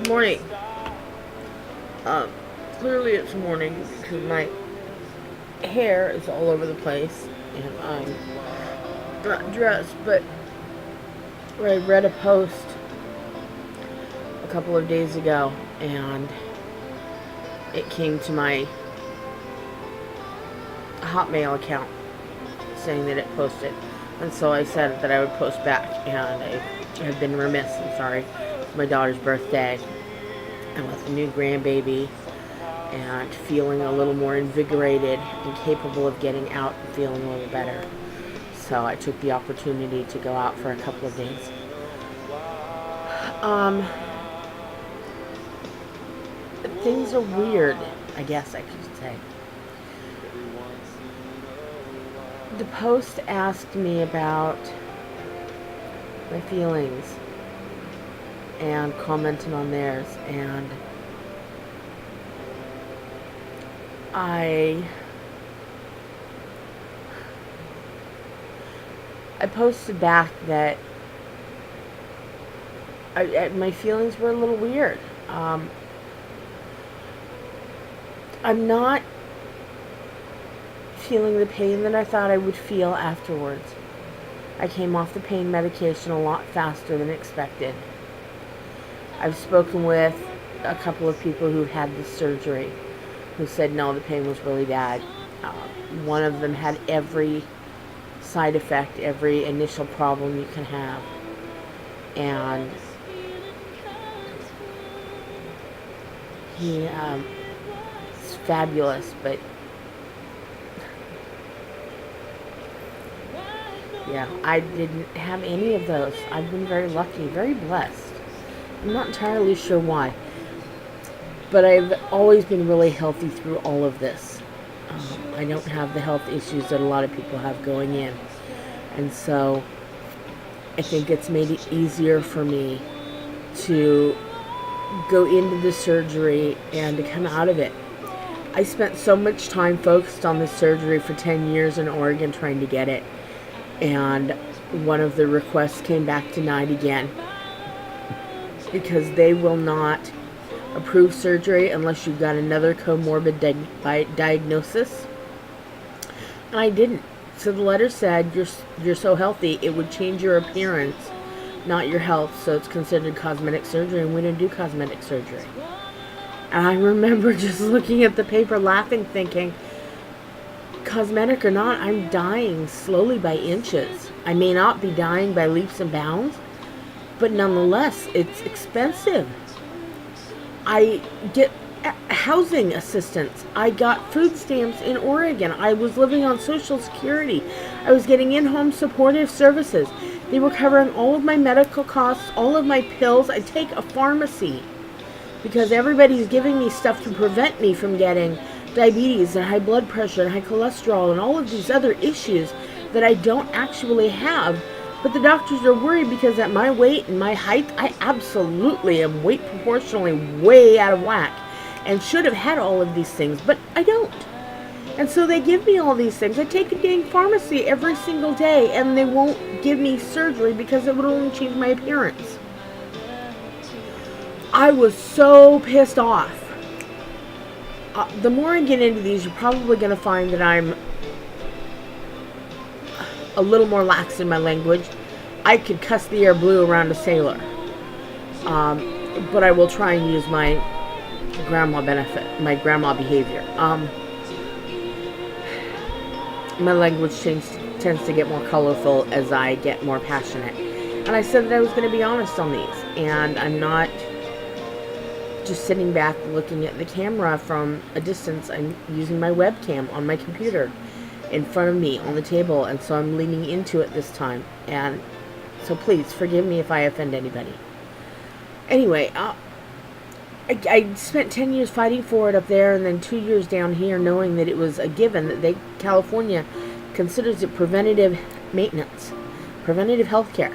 Morning. Clearly it's morning because my hair is all over the place and I'm not dressed, but I read a post a couple of days ago and it came to my Hotmail account saying that it posted. And so I said that I would post back, and I have been remiss. I'm sorry. It's my daughter's birthday. And with a new grandbaby and feeling a little more invigorated and capable of getting out and feeling a little better. So I took the opportunity to go out for a couple of days. Things are weird, I guess I could say. The post asked me about my feelings and commented on theirs, and I posted back that my feelings were a little weird. I'm not feeling the pain that I thought I would feel afterwards. I came off the pain medication a lot faster than expected. I've spoken with a couple of people who had this surgery who said no, the pain was really bad. One of them had every side effect, every initial problem you can have. And he is fabulous, but yeah, I didn't have any of those. I've been very lucky, very blessed. I'm not entirely sure why, but I've always been really healthy through all of this. I don't have the health issues that a lot of people have going in, and so I think it's made it easier for me to go into the surgery and to come out of it. I spent so much time focused on this surgery for 10 years in Oregon trying to get it, and one of the requests came back denied again because they will not approve surgery unless you've got another comorbid diagnosis. And I didn't. So the letter said you're so healthy it would change your appearance, not your health, so it's considered cosmetic surgery, and we don't do cosmetic surgery. And I remember just looking at the paper laughing, thinking, cosmetic or not, I'm dying slowly by inches. I may not be dying by leaps and bounds, but nonetheless, it's expensive. I get housing assistance. I got food stamps in Oregon. I was living on Social Security. I was getting in-home supportive services. They were covering all of my medical costs, all of my pills. I take a pharmacy because everybody's giving me stuff to prevent me from getting diabetes and high blood pressure and high cholesterol and all of these other issues that I don't actually have. But the doctors are worried because at my weight and my height, I absolutely am weight proportionally way out of whack and should have had all of these things, but I don't. And so they give me all these things. I take a dang pharmacy every single day, and they won't give me surgery because it would only change my appearance. I was so pissed off. The more I get into these, you're probably going to find that I'm a little more lax in my language. I could cuss the air blue around a sailor. But I will try and use my grandma behavior. My language tends to get more colorful as I get more passionate. And I said that I was going to be honest on these. And I'm not just sitting back looking at the camera from a distance. I'm using my webcam on my computer in front of me on the table, and so I'm leaning into it this time. And so please forgive me if I offend anybody. Anyway, I spent 10 years fighting for it up there, and then 2 years down here knowing that it was a given that California considers it preventative maintenance, preventative health care.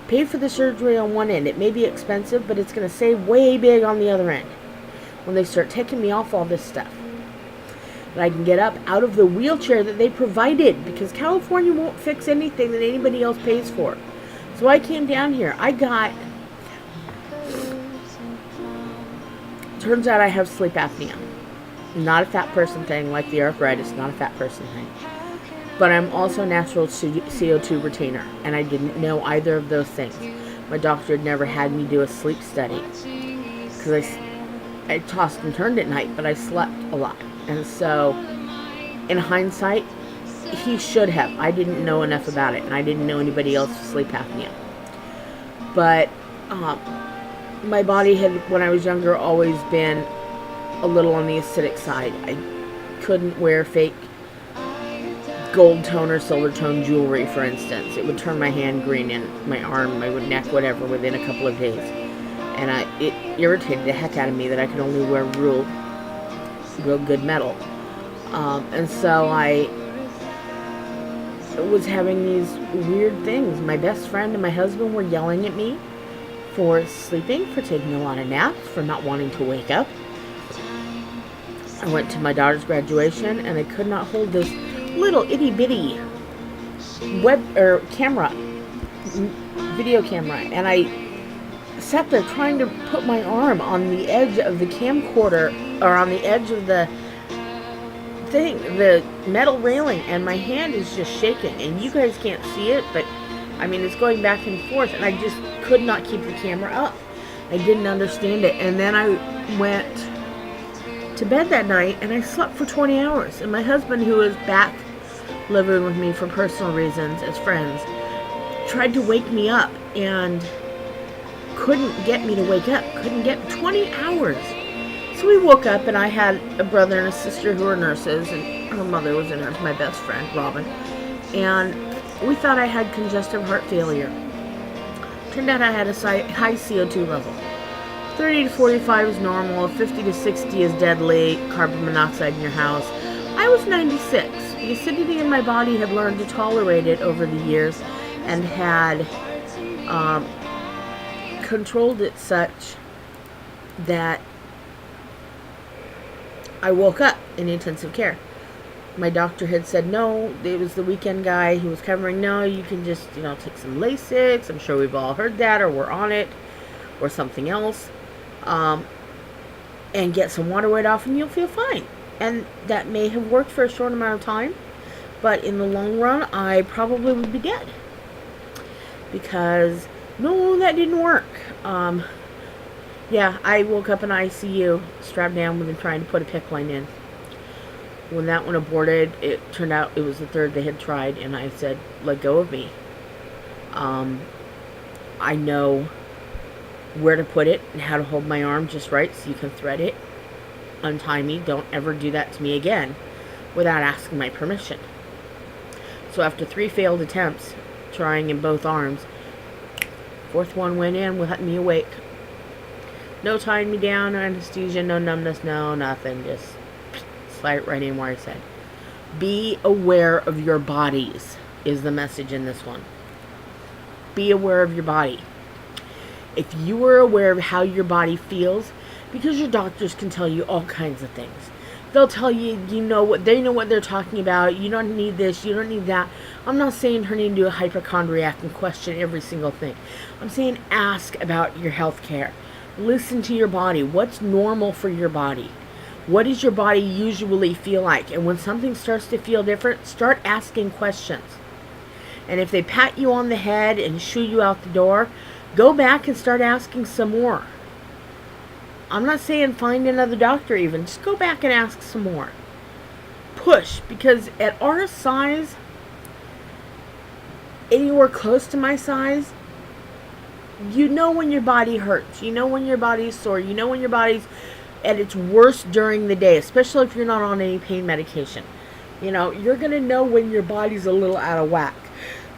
Pay for the surgery on one end. It may be expensive, but it's going to save way big on the other end when they start taking me off all this stuff. That I can get up out of the wheelchair that they provided, because California won't fix anything that anybody else pays for. So I came down here. I got Turns out I have sleep apnea. Not a fat person thing like the arthritis, not a fat person thing. But I'm also a natural CO2 retainer, and I didn't know either of those things. My doctor had never had me do a sleep study because I tossed and turned at night, but I slept a lot. And so, in hindsight, he should have. I didn't know enough about it, and I didn't know anybody else with sleep apnea. But my body had, when I was younger, always been a little on the acidic side. I couldn't wear fake gold tone or silver tone jewelry, for instance. It would turn my hand green and my arm, my neck, whatever, within a couple of days. And it irritated the heck out of me that I could only wear real good metal. And so I was having these weird things. My best friend and my husband were yelling at me for sleeping, for taking a lot of naps, for not wanting to wake up. I went to my daughter's graduation and I could not hold this little itty bitty video camera, and I sat there trying to put my arm on the edge of the camcorder, or on the edge of the thing, the metal railing, and my hand is just shaking, and you guys can't see it, but I mean, it's going back and forth, and I just could not keep the camera up. I didn't understand it. And then I went to bed that night, and I slept for 20 hours. And my husband, who was back living with me for personal reasons as friends, tried to wake me up and couldn't get me to wake up. Couldn't get 20 hours. So we woke up, and I had a brother and a sister who were nurses, and her mother was a nurse, my best friend, Robin. And we thought I had congestive heart failure. Turned out I had a high CO2 level. 30 to 45 is normal, 50 to 60 is deadly, carbon monoxide in your house. I was 96. The acidity in my body had learned to tolerate it over the years and had controlled it such that I woke up in intensive care. My doctor had said, no, it was the weekend guy who was covering, no, you can just, take some Lasix. I'm sure we've all heard that, or we're on it, or something else, and get some water weight off and you'll feel fine. And that may have worked for a short amount of time, but in the long run, I probably would be dead. Because, no, that didn't work. Yeah, I woke up in ICU, strapped down with them trying to put a PICC line in. When that one aborted, it turned out it was the third they had tried, and I said, let go of me. I know where to put it and how to hold my arm just right so you can thread it. Untie me. Don't ever do that to me again without asking my permission. So after 3 failed attempts, trying in both arms, fourth one went in with me awake. No tying me down, no anesthesia, no numbness, no nothing. Just slide it right in where I said. Be aware of your bodies is the message in this one. Be aware of your body. If you were aware of how your body feels, because your doctors can tell you all kinds of things. They'll tell you, they know what they're talking about. You don't need this, you don't need that. I'm not saying turn into a hypochondriac and question every single thing. I'm saying ask about your health care. Listen to your body. What's normal for your body? What does your body usually feel like? And when something starts to feel different, start asking questions. And if they pat you on the head and shoo you out the door, go back and start asking some more. I'm not saying find another doctor even. Just go back and ask some more. Push, because at our size, anywhere close to my size, you know when your body hurts. You know when your body's sore. You know when your body's at its worst during the day, especially if you're not on any pain medication. You're going to know when your body's a little out of whack.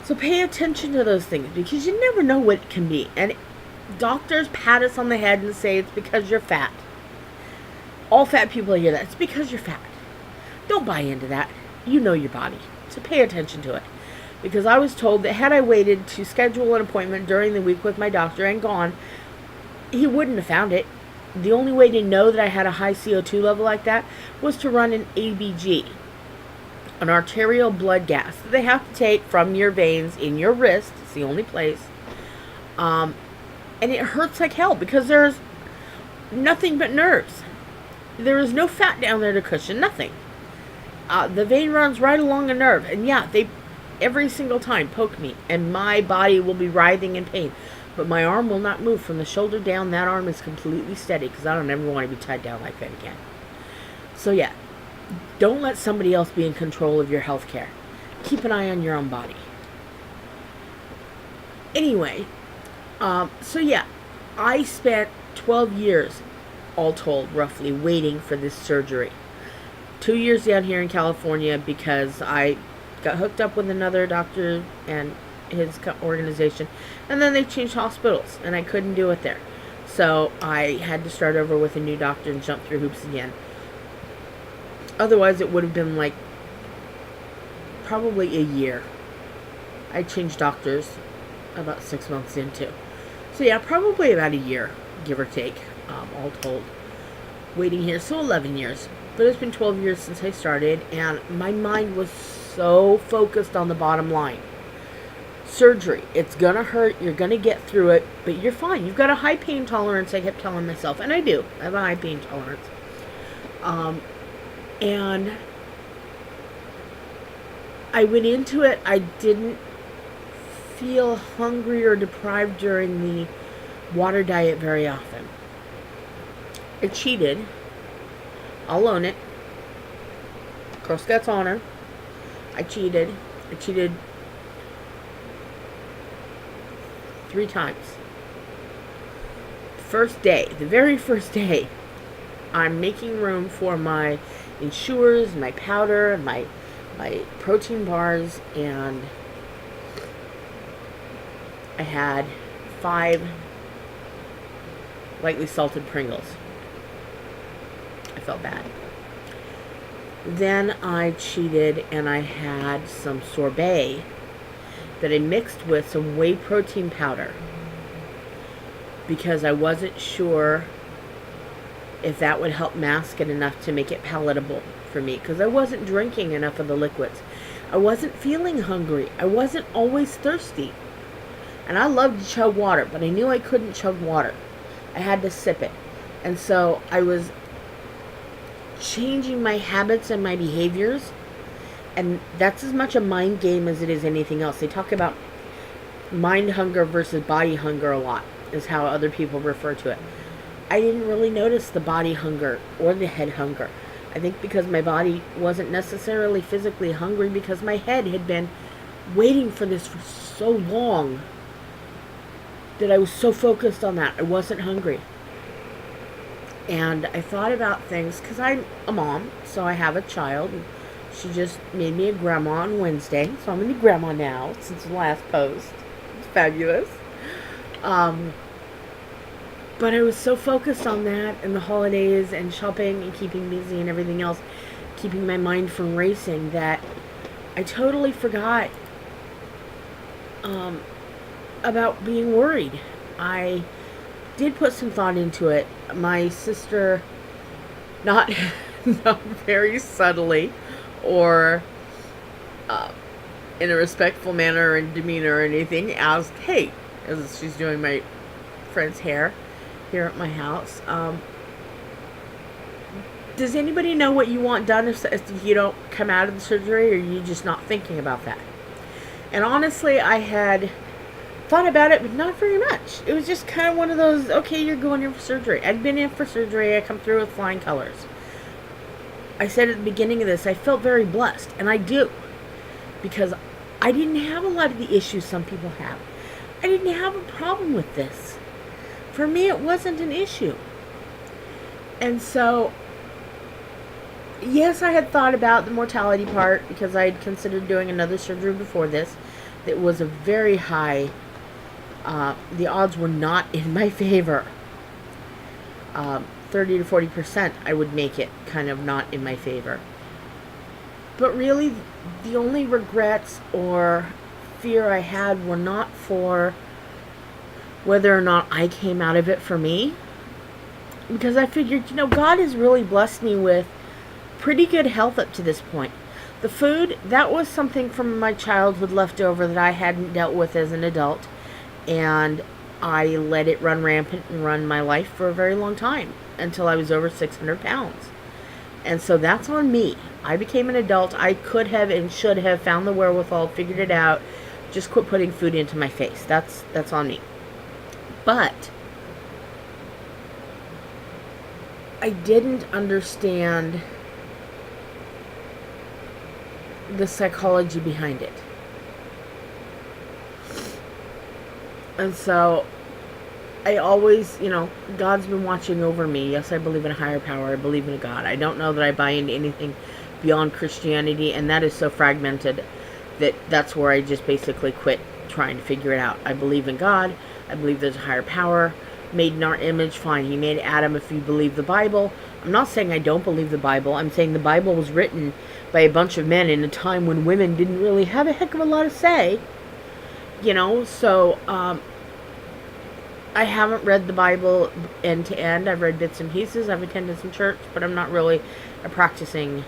So pay attention to those things, because you never know what it can be. And doctors pat us on the head and say it's because you're fat. All fat people hear that. It's because you're fat. Don't buy into that. You know your body. So pay attention to it. Because I was told that had I waited to schedule an appointment during the week with my doctor and gone, he wouldn't have found it. The only way to know that I had a high CO2 level like that was to run an ABG, an arterial blood gas that they have to take from your veins in your wrist. It's the only place. And it hurts like hell because there's nothing but nerves. There is no fat down there to cushion, nothing. The vein runs right along a nerve, and yeah, they every single time poke me, and my body will be writhing in pain. But my arm will not move from the shoulder down. That arm is completely steady because I don't ever want to be tied down like that again. So yeah, don't let somebody else be in control of your health care. Keep an eye on your own body. Anyway, so yeah, I spent 12 years, all told, roughly, waiting for this surgery. 2 years down here in California because I got hooked up with another doctor and his organization, and then they changed hospitals, and I couldn't do it there. So I had to start over with a new doctor and jump through hoops again. Otherwise, it would have been like probably a year. I changed doctors about 6 months into. So yeah, probably about a year, give or take, all told. Waiting here, so 11 years. But it's been 12 years since I started, and my mind was so focused on the bottom line. Surgery, it's gonna hurt, you're gonna get through it, but you're fine. You've got a high pain tolerance, I kept telling myself, and I do. I have a high pain tolerance. And I went into it, I didn't feel hungry or deprived during the water diet very often. I cheated. I'll own it. Girl Scouts honor. I cheated. I cheated 3 times. First day, the very first day, I'm making room for my Ensures, my powder, my protein bars, and I had 5 lightly salted Pringles. I felt bad. Then I cheated and I had some sorbet that I mixed with some whey protein powder because I wasn't sure if that would help mask it enough to make it palatable for me, because I wasn't drinking enough of the liquids. I wasn't feeling hungry. I wasn't always thirsty. And I love to chug water, but I knew I couldn't chug water. I had to sip it. And so I was changing my habits and my behaviors, and that's as much a mind game as it is anything else. They talk about mind hunger versus body hunger a lot, is how other people refer to it. I didn't really notice the body hunger or the head hunger. I think because my body wasn't necessarily physically hungry, because my head had been waiting for this for so long that I was so focused on that. I wasn't hungry. And I thought about things, because I'm a mom, so I have a child. And she just made me a grandma on Wednesday, so I'm a new grandma now since the last post. It's fabulous. But I was so focused on that and the holidays and shopping and keeping busy and everything else, keeping my mind from racing, that I totally forgot about being worried. I did put some thought into it. My sister, not very subtly or in a respectful manner and demeanor or anything, asked, hey, as she's doing my friend's hair here at my house, does anybody know what you want done if you don't come out of the surgery, or are you just not thinking about that? And honestly, I had thought about it, but not very much. It was just kind of one of those, okay, you're going in for surgery. I'd been in for surgery. I come through with flying colors. I said at the beginning of this, I felt very blessed, and I do, because I didn't have a lot of the issues some people have. I didn't have a problem with this. For me, it wasn't an issue. And so, yes, I had thought about the mortality part, because I had considered doing another surgery before this. That was a very high, the odds were not in my favor. 30 to 40% I would make it kind of not in my favor. But really, the only regrets or fear I had were not for whether or not I came out of it for me. Because I figured, God has really blessed me with pretty good health up to this point. The food, that was something from my childhood left over that I hadn't dealt with as an adult. And I let it run rampant and run my life for a very long time until I was over 600 pounds. And so that's on me. I became an adult. I could have and should have found the wherewithal, figured it out, just quit putting food into my face. That's on me. But I didn't understand the psychology behind it. And so I always, God's been watching over me. Yes, I believe in a higher power. I believe in a God. I don't know that I buy into anything beyond Christianity, and that is so fragmented that that's where I just basically quit trying to figure it out. I believe in God. I believe there's a higher power made in our image. Fine, he made Adam if you believe the Bible. I'm not saying I don't believe the Bible. I'm saying the Bible was written by a bunch of men in a time when women didn't really have a heck of a lot to say. So I haven't read the Bible end to end. I've read bits and pieces. I've attended some church, but I'm not really a practicing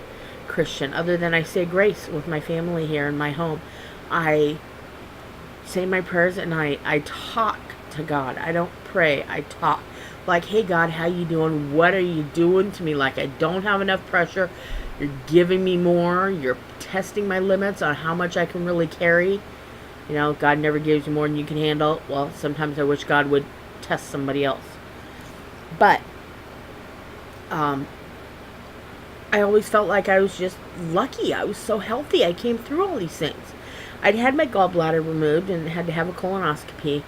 Christian, other than I say grace with my family here in my home. I say my prayers and I talk to God. I don't pray. I talk. Like, hey God, how you doing? What are you doing to me? Like, I don't have enough pressure. You're giving me more. You're testing my limits on how much I can really carry. God never gives you more than you can handle. Well, sometimes I wish God would test somebody else. But I always felt like I was just lucky. I was so healthy. I came through all these things. I'd had my gallbladder removed and had to have a colonoscopy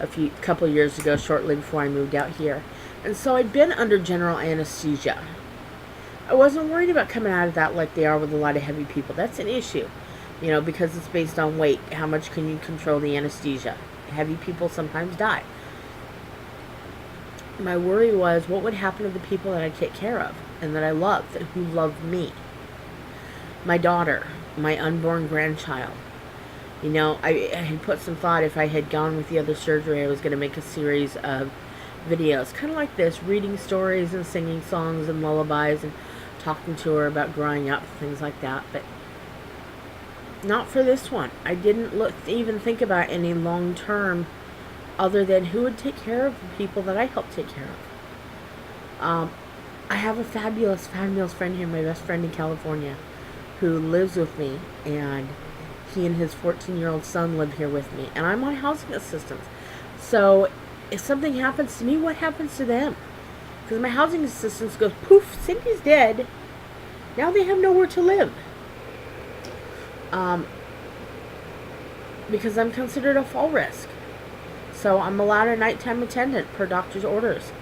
a couple of years ago, shortly before I moved out here. And so I'd been under general anesthesia. I wasn't worried about coming out of that like they are with a lot of heavy people. That's an issue. Because it's based on weight. How much can you control the anesthesia? Heavy people sometimes die. My worry was, what would happen to the people that I take care of and that I love, who love me? My daughter, my unborn grandchild. I had put some thought, if I had gone with the other surgery, I was going to make a series of videos, kind of like this, reading stories and singing songs and lullabies and talking to her about growing up, things like that. But not for this one. I didn't even think about any long term other than who would take care of the people that I help take care of. I have a fabulous friend here, my best friend in California, who lives with me, and he and his 14-year-old son live here with me, and I'm on housing assistance. So if something happens to me, what happens to them? Because my housing assistance goes, poof, Cindy's dead. Now they have nowhere to live. Because I'm considered a fall risk. So I'm allowed a nighttime attendant per doctor's orders.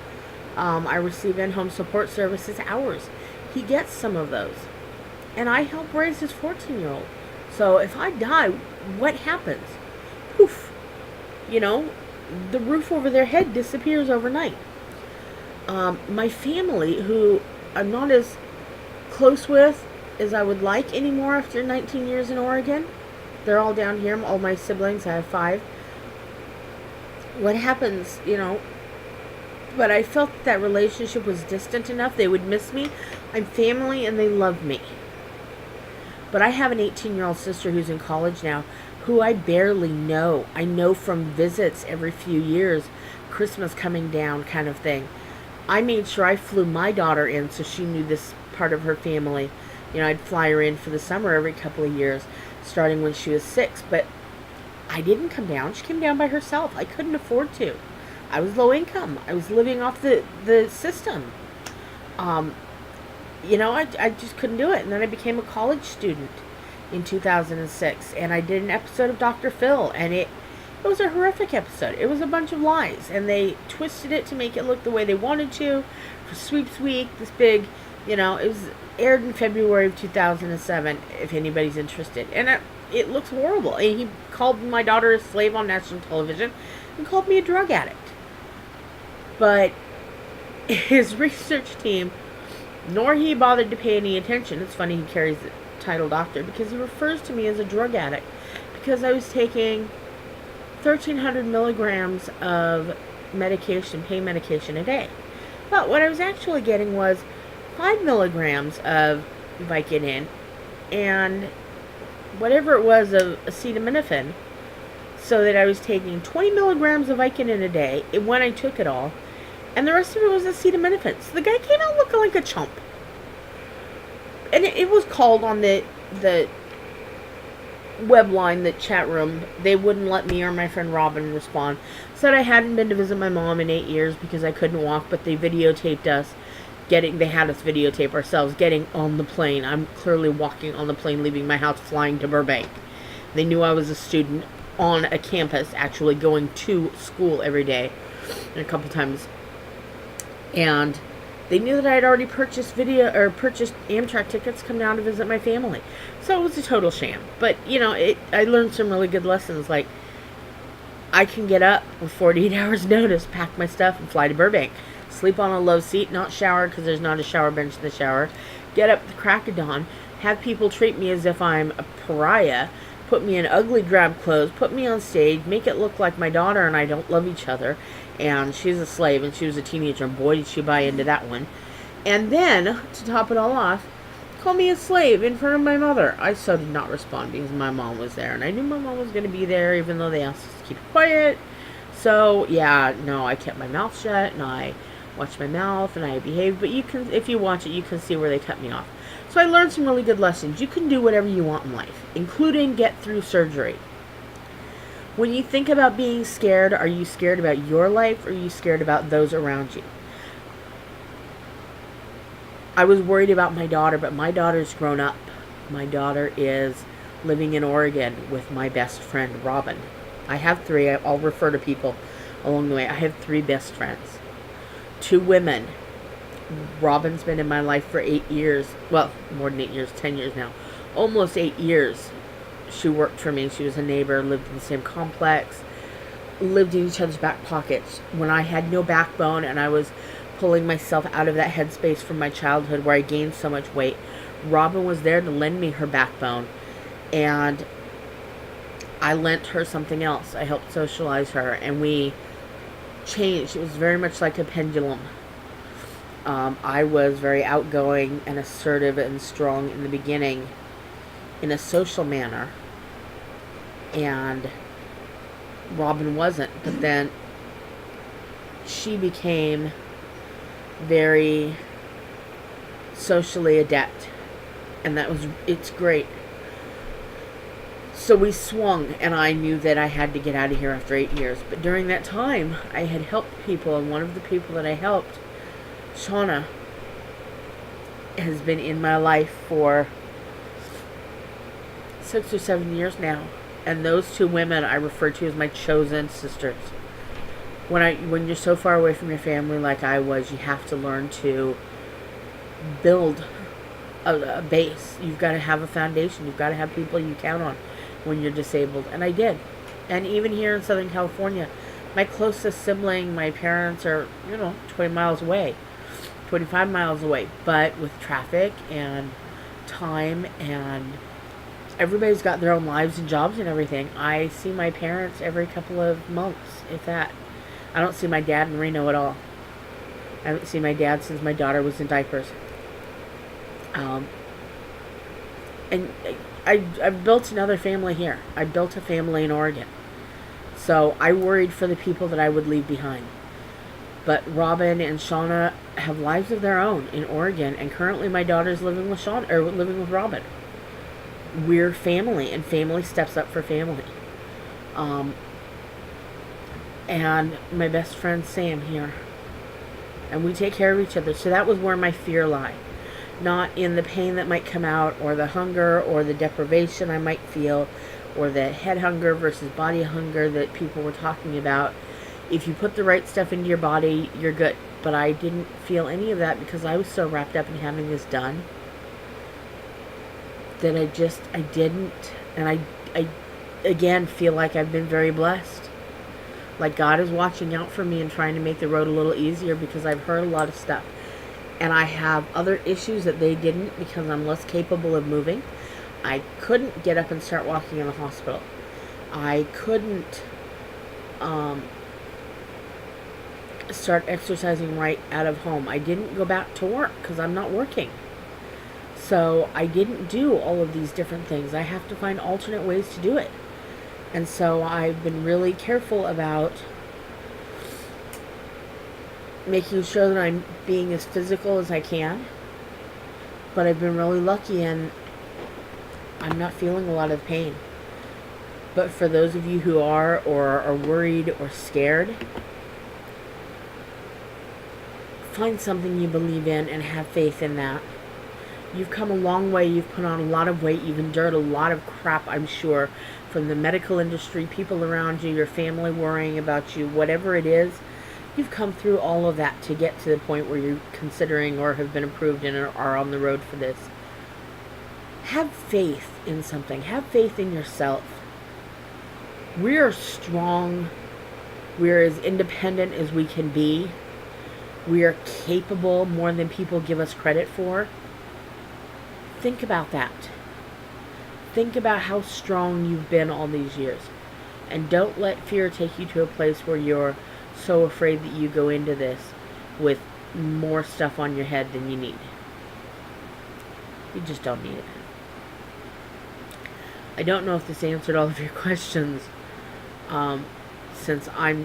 I receive in-home support services hours. He gets some of those. And I help raise his 14-year-old. So if I die, what happens? Poof. The roof over their head disappears overnight. My family, who I'm not as close with as I would like anymore after 19 years in Oregon. They're all down here, all my siblings. I have 5. What happens, but I felt that relationship was distant enough. They would miss me. I'm family and they love me. But I have an 18-year-old sister who's in college now, who I barely know. I know from visits every few years, Christmas coming down kind of thing. I made sure I flew my daughter in so she knew this part of her family. I'd fly her in for the summer every couple of years, starting when she was 6, but I didn't come down. She came down by herself. I couldn't afford to. I was low income. I was living off the system. I just couldn't do it. And then I became a college student in 2006, and I did an episode of Dr. Phil, and it was a horrific episode. It was a bunch of lies, and they twisted it to make it look the way they wanted to for Sweeps Week, this big, it was aired in February of 2007, if anybody's interested. And it looks horrible. And he called my daughter a slave on national television and called me a drug addict. But his research team, nor he bothered to pay any attention. It's funny he carries the title doctor, because he refers to me as a drug addict because I was taking 1,300 milligrams of medication, pain medication a day. But what I was actually getting was 5 milligrams of Vicodin and whatever it was of acetaminophen so that I was taking 20 milligrams of Vicodin a day when I took it all, and the rest of it was acetaminophen. So the guy came out looking like a chump. And it was called on the web line, the chat room. They wouldn't let me or my friend Robin respond. Said I hadn't been to visit my mom in 8 years because I couldn't walk, but they videotaped us they had us videotape ourselves getting on the plane. I'm clearly walking on the plane, leaving my house, flying to Burbank. They knew I was a student on a campus, actually going to school every day, and a couple times. And they knew that I had already purchased Amtrak tickets to come down to visit my family. So it was a total sham. But, I learned some really good lessons. Like, I can get up with 48 hours notice, pack my stuff, and fly to Burbank. Sleep on a low seat, not shower because there's not a shower bench in the shower. Get up at the crack of dawn, have people treat me as if I'm a pariah, put me in ugly drab clothes, put me on stage, make it look like my daughter and I don't love each other, and she's a slave and she was a teenager, and boy did she buy into that one. And then, to top it all off, call me a slave in front of my mother. I so did not respond because my mom was there, and I knew my mom was going to be there even though they asked us to keep it quiet. So, yeah, no, I kept my mouth shut, and I watched my mouth, and I behaved. But you can, if you watch it, you can see where they cut me off. So I learned some really good lessons. You can do whatever you want in life, including get through surgery. When you think about being scared, are you scared about your life, or are you scared about those around you? I was worried about my daughter, but my daughter's grown up. My daughter is living in Oregon with my best friend, Robin. I have 3. I'll refer to people along the way. I have 3 best friends. 2 women. Robin's been in my life for 8 years. Well, more than 8 years, 10 years now. Almost 8 years. She worked for me. She was a neighbor, lived in the same complex, lived in each other's back pockets. When I had no backbone and I was pulling myself out of that headspace from my childhood where I gained so much weight, Robin was there to lend me her backbone. And I lent her something else. I helped socialize her, and we changed. It was very much like a pendulum. I was very outgoing and assertive and strong in the beginning in a social manner, and Robin wasn't. But then she became very socially adept, and it's great. So we swung, and I knew that I had to get out of here after 8 years. But during that time, I had helped people, and one of the people that I helped, Shauna, has been in my life for 6 or 7 years now. And those 2 women I refer to as my chosen sisters. When you're so far away from your family like I was, you have to learn to build a base. You've got to have a foundation. You've got to have people you count on when you're disabled. And I did. And even here in Southern California, my closest sibling, my parents are, 20 miles away, 25 miles away. But with traffic and time, and everybody's got their own lives and jobs and everything, I see my parents every couple of months, if that. I don't see my dad in Reno at all. I haven't seen my dad since my daughter was in diapers. And I've built another family here. I built a family in Oregon. So I worried for the people that I would leave behind. But Robin and Shauna have lives of their own in Oregon, and currently my daughter's living with living with Robin. We're family, and family steps up for family. And my best friend Sam here. And we take care of each other. So that was where my fear lied. Not in the pain that might come out, or the hunger, or the deprivation I might feel, or the head hunger versus body hunger that people were talking about. If you put the right stuff into your body, you're good. But I didn't feel any of that because I was so wrapped up in having this done that I didn't. And I again feel like I've been very blessed. Like God is watching out for me and trying to make the road a little easier, because I've heard a lot of stuff. And I have other issues that they didn't, because I'm less capable of moving. I couldn't get up and start walking in the hospital. I couldn't start exercising right out of home. I didn't go back to work because I'm not working. So I didn't do all of these different things. I have to find alternate ways to do it. And so I've been really careful about making sure that I'm being as physical as I can. But I've been really lucky and I'm not feeling a lot of pain. But for those of you who are or are worried or scared, find something you believe in and have faith in that. You've come a long way. You've put on a lot of weight. You've endured a lot of crap, I'm sure, from the medical industry, people around you, your family worrying about you, whatever it is. You've come through all of that to get to the point where you're considering or have been approved and are on the road for this. Have faith in something. Have faith in yourself. We are strong. We're as independent as we can be. We are capable more than people give us credit for. Think about that. Think about how strong you've been all these years. And don't let fear take you to a place where you're so afraid that you go into this with more stuff on your head than you need. You just don't need it. I don't know if this answered all of your questions, since I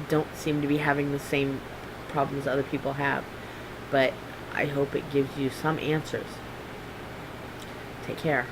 don't seem to be having the same problems other people have. But I hope it gives you some answers. Take care.